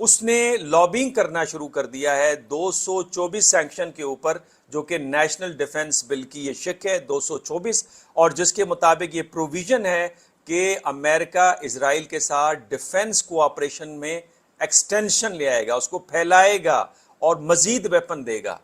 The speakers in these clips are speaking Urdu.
اس نے لابنگ کرنا شروع کر دیا ہے 224 سینکشن کے اوپر، جو کہ نیشنل ڈیفنس بل کی یہ شق ہے 224، اور جس کے مطابق یہ پروویژن ہے کہ امریکہ اسرائیل کے ساتھ ڈیفنس کوآپریشن میں ایکسٹینشن لے آئے گا، اس کو پھیلائے گا اور مزید ویپن دے گا۔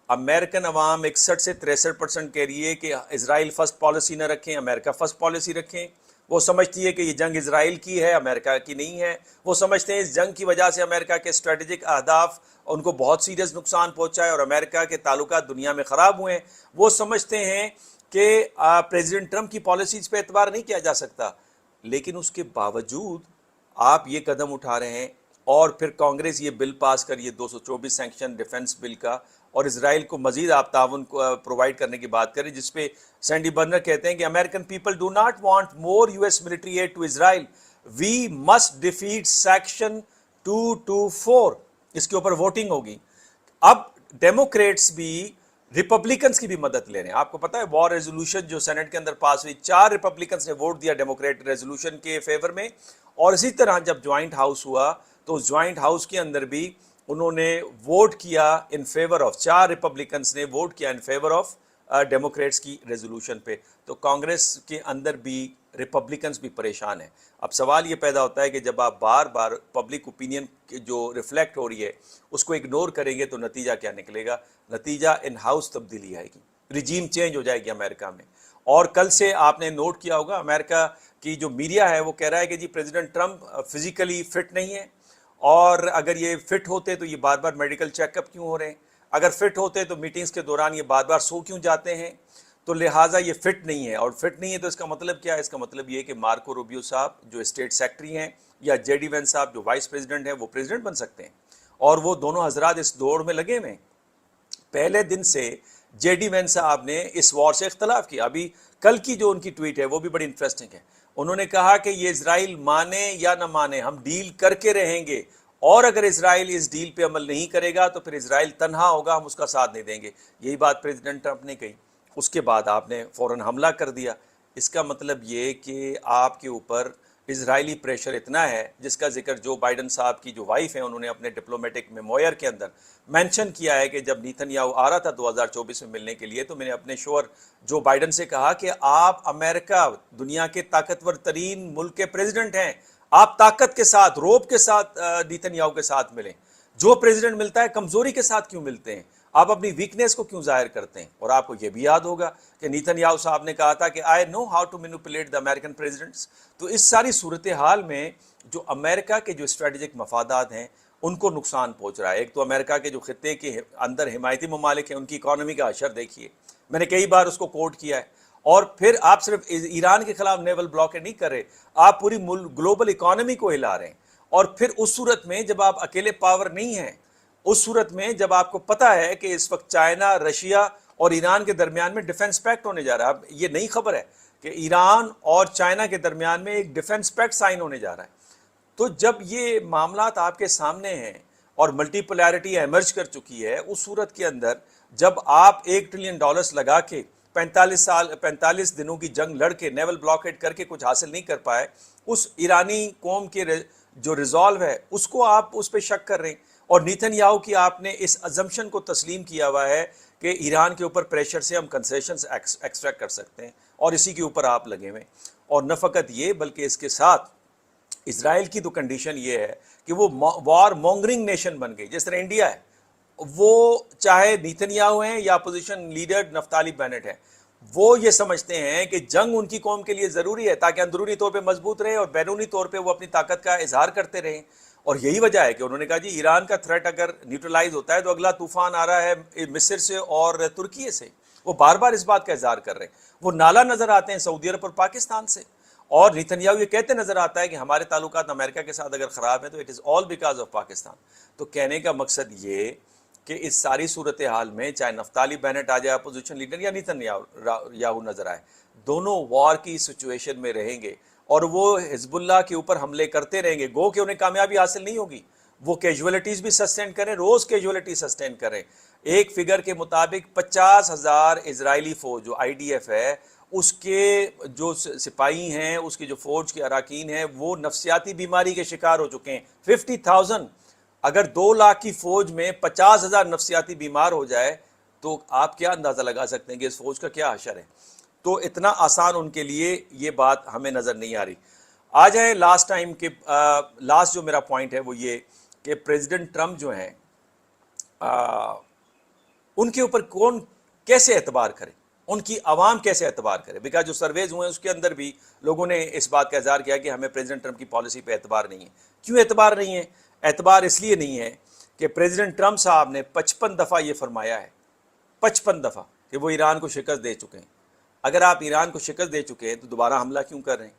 امریکن عوام 61 سے 63% کہہ رہی ہے کہ اسرائیل فرسٹ پالیسی نہ رکھیں، امریکہ فرسٹ پالیسی رکھیں۔ وہ سمجھتی ہے کہ یہ جنگ اسرائیل کی ہے، امریکہ کی نہیں ہے۔ وہ سمجھتے ہیں اس جنگ کی وجہ سے امریکہ کے اسٹریٹجک اہداف ان کو بہت سیریس نقصان پہنچا ہے اور امریکہ کے تعلقات دنیا میں خراب ہوئے ہیں۔ وہ سمجھتے ہیں کہ پریزیڈنٹ ٹرمپ کی پالیسیز پہ اعتبار نہیں کیا جا سکتا، لیکن اس کے باوجود آپ یہ قدم اٹھا رہے ہیں، اور پھر کانگریس یہ بل پاس کر یہ 224 سینکشن ڈیفنس بل کا، اور اسرائیل کو مزید آپ تعاون پرووائڈ کرنے کی بات کریں، جس پہ سینڈی برنر کہتے ہیں کہ American people do not want more U S military aid to Israel, we must defeat section 224۔ اس کے اوپر ووٹنگ ہوگی۔ اب ڈیموکریٹس بھی ریپبلکنس کی بھی مدد لے رہے ہیں۔ آپ کو پتا ہے وار ریزولوشن جو سینٹ کے اندر پاس ہوئی، 4 ریپبلکنس نے ووٹ دیا ڈیموکریٹ ریزولوشن کے فیور میں، اور اسی طرح جب جوائنٹ ہاؤس ہوا تو اس جوائنٹ ہاؤس کے اندر بھی انہوں نے ووٹ کیا ان فیور آف، 4 ریپبلکنس نے ووٹ کیا ان فیور آف ڈیموکریٹس کی ریزولوشن پہ۔ تو کانگریس کے اندر بھی ریپبلکنس بھی پریشان ہیں۔ اب سوال یہ پیدا ہوتا ہے کہ جب آپ بار بار پبلک اوپینین جو ریفلیکٹ ہو رہی ہے اس کو اگنور کریں گے تو نتیجہ کیا نکلے گا؟ نتیجہ ان ہاؤس تبدیلی آئے گی، رجیم چینج ہو جائے گی امریکہ میں۔ اور کل سے آپ نے نوٹ کیا ہوگا امریکہ کی جو میڈیا ہے وہ کہہ رہا ہے کہ جی پریزیڈنٹ ٹرمپ فزیکلی فٹ نہیں ہے، اور اگر یہ فٹ ہوتے تو یہ بار بار میڈیکل چیک اپ کیوں ہو رہے ہیں؟ اگر فٹ ہوتے تو میٹنگز کے دوران یہ بار بار سو کیوں جاتے ہیں؟ تو لہٰذا یہ فٹ نہیں ہے، اور فٹ نہیں ہے تو اس کا مطلب کیا ہے؟ اس کا مطلب یہ ہے کہ مارکو روبیو صاحب جو اسٹیٹ سیکرٹری ہیں یا جے ڈی وینس صاحب جو وائس پریزیڈنٹ ہیں وہ پریزیڈنٹ بن سکتے ہیں، اور وہ دونوں حضرات اس دوڑ میں لگے ہوئے ہیں۔ پہلے دن سے جے ڈی وینس صاحب نے اس وار سے اختلاف کیا۔ ابھی کل کی جو ان کی ٹویٹ ہے وہ بھی بڑی انٹرسٹنگ ہے۔ انہوں نے کہا کہ یہ اسرائیل مانے یا نہ مانے ہم ڈیل کر کے رہیں گے، اور اگر اسرائیل اس ڈیل پہ عمل نہیں کرے گا تو پھر اسرائیل تنہا ہوگا، ہم اس کا ساتھ نہیں دیں گے۔ یہی بات پریزیڈنٹ ٹرمپ نے کہی، اس کے بعد آپ نے فوراً حملہ کر دیا۔ اس کا مطلب یہ کہ آپ کے اوپر اسرائیلی پریشر اتنا ہے، جس کا ذکر جو بائیڈن صاحب کی جو وائف ہیں انہوں نے اپنے ڈپلومیٹک میموئر کے اندر مینشن کیا ہے کہ جب نیتن یاہو آ رہا تھا 2024 میں ملنے کے لیے تو میں نے اپنے شوہر جو بائیڈن سے کہا کہ آپ امریکہ دنیا کے طاقتور ترین ملک کے پریزیڈنٹ ہیں، آپ طاقت کے ساتھ، روب کے ساتھ نیتن یاہو کے ساتھ ملیں۔ جو پریزیڈنٹ ملتا ہے کمزوری کے ساتھ کیوں ملتے ہیں؟ آپ اپنی ویکنیس کو کیوں ظاہر کرتے ہیں؟ اور آپ کو یہ بھی یاد ہوگا کہ نیتن یاہو صاحب نے کہا تھا کہ I know how to manipulate the American presidents. تو اس ساری صورتحال میں جو امریکہ کے جو اسٹریٹجک مفادات ہیں ان کو نقصان پہنچ رہا ہے۔ ایک تو امریکہ کے جو خطے کے اندر حمایتی ممالک ہیں ان کی اکانومی کا اشر دیکھیے، میں نے کئی بار اس کو کوٹ کیا ہے۔ اور پھر آپ صرف ایران کے خلاف نیول بلاکیڈ نہیں کر رہے، آپ پوری گلوبل اکانومی کو ہلا رہے ہیں۔ اور پھر اس صورت میں جب آپ اکیلے پاور نہیں ہیں، اس صورت میں جب آپ کو پتا ہے کہ اس وقت چائنا، رشیا اور ایران کے درمیان میں ڈیفنس پیکٹ ہونے جا رہا ہے، اب یہ نئی خبر ہے کہ ایران اور چائنا کے درمیان میں ایک ڈیفنس پیکٹ سائن ہونے جا رہا ہے۔ تو جب یہ معاملات آپ کے سامنے ہیں اور ملٹی پولیرٹی ایمرج کر چکی ہے، اس صورت کے اندر جب آپ $1 ٹریلین لگا کے 45 دنوں کی جنگ لڑ کے نیول بلاکیڈ کر کے کچھ حاصل نہیں کر پائے، اس ایرانی قوم کے جو ریزالو ہے اس کو آپ اس پہ شک کر رہے ہیں، اور نیتن یاہو کی آپ نے اس ازمپشن کو تسلیم کیا ہوا ہے کہ ایران کے اوپر پریشر سے ہم کنسیشنز ایکسٹریکٹ کر سکتے ہیں، اور اسی کے اوپر آپ لگے ہوئے۔ اور نہ فقط یہ بلکہ اس کے ساتھ اسرائیل کی تو کنڈیشن یہ ہے کہ وہ وار مونگرنگ نیشن بن گئی، جس طرح انڈیا ہے۔ وہ چاہے نیتن یاہو ہیں یا اپوزیشن لیڈر نفتالی بینٹ ہیں، وہ یہ سمجھتے ہیں کہ جنگ ان کی قوم کے لیے ضروری ہے تاکہ اندرونی طور پہ مضبوط رہے اور بیرونی طور پہ وہ اپنی طاقت کا اظہار کرتے رہیں۔ اور یہی وجہ ہے کہ انہوں نے کہا جی ایران کا تھریٹ اگر نیوٹرلائز ہوتا ہے تو اگلا طوفان آ رہا ہے مصر سے اور ترکی سے۔ وہ بار بار اس بات کا اظہار کر رہے ہیں۔ وہ نالا نظر آتے ہیں سعودی عرب اور پاکستان سے، اور نیتن یاہو یہ کہتے نظر آتا ہے کہ ہمارے تعلقات امریکہ کے ساتھ اگر خراب ہیں تو it is all because of Pakistan. تو کہنے کا مقصد یہ کہ اس ساری صورتحال میں چاہے نفتالی بینٹ آ جائے اپوزیشن لیڈر یا نیتن یاہو نظر آئے، دونوں وار کی سچویشن میں رہیں گے، اور وہ حزب اللہ کے اوپر حملے کرتے رہیں گے، گو کہ انہیں کامیابی حاصل نہیں ہوگی۔ وہ کیجولیٹیز بھی سسٹین کریں، روز کیجولیٹی سسٹین کریں۔ ایک فگر کے مطابق 50,000 اسرائیلی فوج جو آئی ڈی ایف ہے اس کے جو سپاہی ہیں، اس کے جو فوج کے اراکین ہیں وہ نفسیاتی بیماری کے شکار ہو چکے ہیں۔ 50,000 اگر 2 لاکھ کی فوج میں 50,000 نفسیاتی بیمار ہو جائے تو آپ کیا اندازہ لگا سکتے ہیں کہ اس فوج کا کیا حشر ہے. تو اتنا آسان ان کے لیے یہ بات ہمیں نظر نہیں آ رہی. آ جائیں لاسٹ جو میرا پوائنٹ ہے وہ یہ کہ پریزیڈنٹ ٹرمپ جو ہیں ان کے اوپر کون کیسے اعتبار کرے, ان کی عوام کیسے اعتبار کرے. بیکاز جو سرویز ہوئے ہیں اس کے اندر بھی لوگوں نے اس بات کا اظہار کیا کہ ہمیں پریزیڈنٹ ٹرمپ کی پالیسی پہ اعتبار نہیں ہے. کیوں اعتبار نہیں ہے؟ اعتبار اس لیے نہیں ہے کہ پریزیڈنٹ ٹرمپ صاحب نے 55 دفعہ یہ فرمایا ہے, 55 دفعہ, کہ وہ ایران کو شکست دے چکے ہیں. اگر آپ ایران کو شکست دے چکے ہیں تو دوبارہ حملہ کیوں کر رہے ہیں؟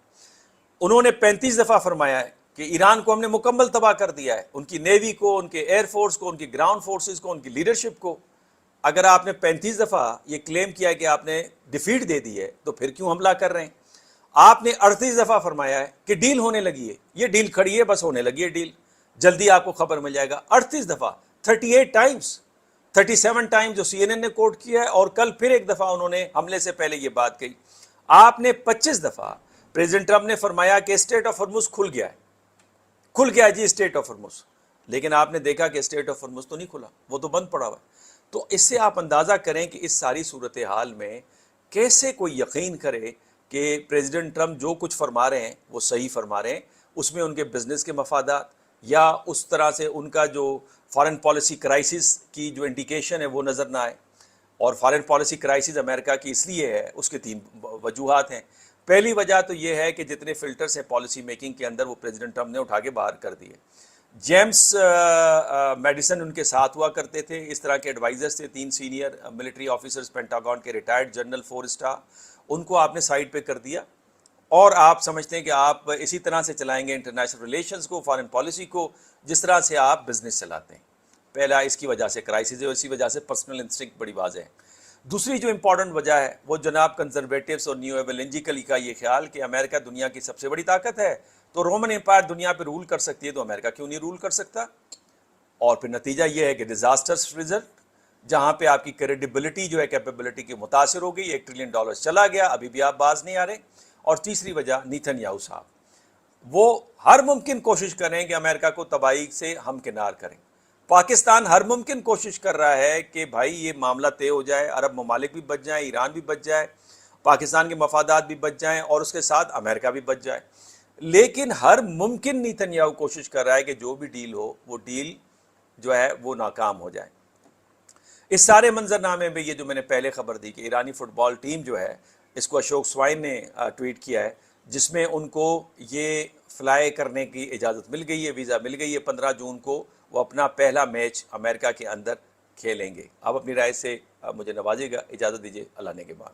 انہوں نے 35 دفعہ فرمایا ہے کہ ایران کو ہم نے مکمل تباہ کر دیا ہے, ان کی نیوی کو, ان کے ایئر فورس کو, ان کی گراؤنڈ فورسز کو, ان کی لیڈرشپ کو. اگر آپ نے 35 دفعہ یہ کلیم کیا کہ آپ نے ڈیفیٹ دے دی ہے تو پھر کیوں حملہ کر رہے ہیں؟ آپ نے 38 دفعہ فرمایا ہے کہ ڈیل ہونے لگی ہے, یہ ڈیل کھڑی ہے, بس ہونے لگی ہے ڈیل, جلدی آپ کو خبر مل جائے گا. 38 دفعہ, 38 ٹائمز, 37 ٹائمز جو سی این این نے کوٹ کیا ہے, اور کل پھر ایک دفعہ انہوں نے حملے سے پہلے یہ بات کہی. آپ نے 25 دفعہ پریزیڈنٹ ٹرمپ نے فرمایا کہ اسٹریٹ آف ہرمز کھل گیا ہے, کھل گیا جی اسٹریٹ آف ہرمز, لیکن آپ نے دیکھا کہ اسٹریٹ آف ہرمز تو نہیں کھلا, وہ تو بند پڑا ہوا ہے. تو اس سے آپ اندازہ کریں کہ اس ساری صورتحال میں کیسے کوئی یقین کرے کہ پریزیڈنٹ ٹرمپ جو کچھ فرما رہے ہیں وہ صحیح فرما رہے ہیں, اس میں ان کے بزنس کے مفادات یا اس طرح سے ان کا جو فارن پالیسی کرائسس کی جو انڈیکیشن ہے وہ نظر نہ آئے. اور فارن پالیسی کرائسس امریکہ کی اس لیے ہے, اس کے 3 وجوہات ہیں. پہلی وجہ تو یہ ہے کہ جتنے فلٹرز ہیں پالیسی میکنگ کے اندر وہ پریزیڈنٹ ٹرمپ نے اٹھا کے باہر کر دیے. جیمز میڈیسن ان کے ساتھ ہوا کرتے تھے, اس طرح کے ایڈوائزرز تھے, 3 سینئر ملٹری آفیسرز پینٹاگون کے, ریٹائرڈ جنرل 4 اسٹار, ان کو آپ نے سائڈ پہ کر دیا اور آپ سمجھتے ہیں کہ آپ اسی طرح سے چلائیں گے انٹرنیشنل ریلیشنز کو, فارن پالیسی کو, جس طرح سے آپ بزنس چلاتے ہیں. پہلا اس کی وجہ سے کرائسس ہے, اور اسی وجہ سے پرسنل انسٹنکٹ بڑی واضح ہے. دوسری جو امپورٹنٹ وجہ ہے وہ جناب کنزرویٹیوز اور نیو ایونجیکلی کا یہ خیال کہ امریکہ دنیا کی سب سے بڑی طاقت ہے, تو رومن امپائر دنیا پہ رول کر سکتی ہے تو امریکہ کیوں نہیں رول کر سکتا. اور پھر نتیجہ یہ ہے کہ ڈیزاسٹرز رزلٹ, جہاں پہ آپ کی کریڈیبلٹی جو ہے کیپیبلٹی کی متاثر ہو گئی, $1 ٹریلین چلا گیا, ابھی بھی آپ باز نہیں آ رہے. اور تیسری وجہ نیتن یاہو صاحب, وہ ہر ممکن کوشش کریں کہ امریکہ کو تباہی سے ہمکنار کریں. پاکستان ہر ممکن کوشش کر رہا ہے کہ بھائی یہ معاملہ طے ہو جائے, عرب ممالک بھی بچ جائیں, ایران بھی بچ جائے, پاکستان کے مفادات بھی بچ جائیں, اور اس کے ساتھ امریکہ بھی بچ جائے. لیکن ہر ممکن نیتن یاہو کوشش کر رہا ہے کہ جو بھی ڈیل ہو وہ ڈیل جو ہے وہ ناکام ہو جائے. اس سارے منظرنامے میں یہ جو میں نے پہلے خبر دی کہ ایرانی فٹ بال ٹیم جو ہے, اس کو اشوک سوائن نے ٹویٹ کیا ہے, جس میں ان کو یہ فلائی کرنے کی اجازت مل گئی ہے, ویزا مل گئی ہے. 15 جون کو وہ اپنا پہلا میچ امریکہ کے اندر کھیلیں گے. آپ اپنی رائے سے مجھے نوازے گا. اجازت دیجیے, اللہ نے کے بعد.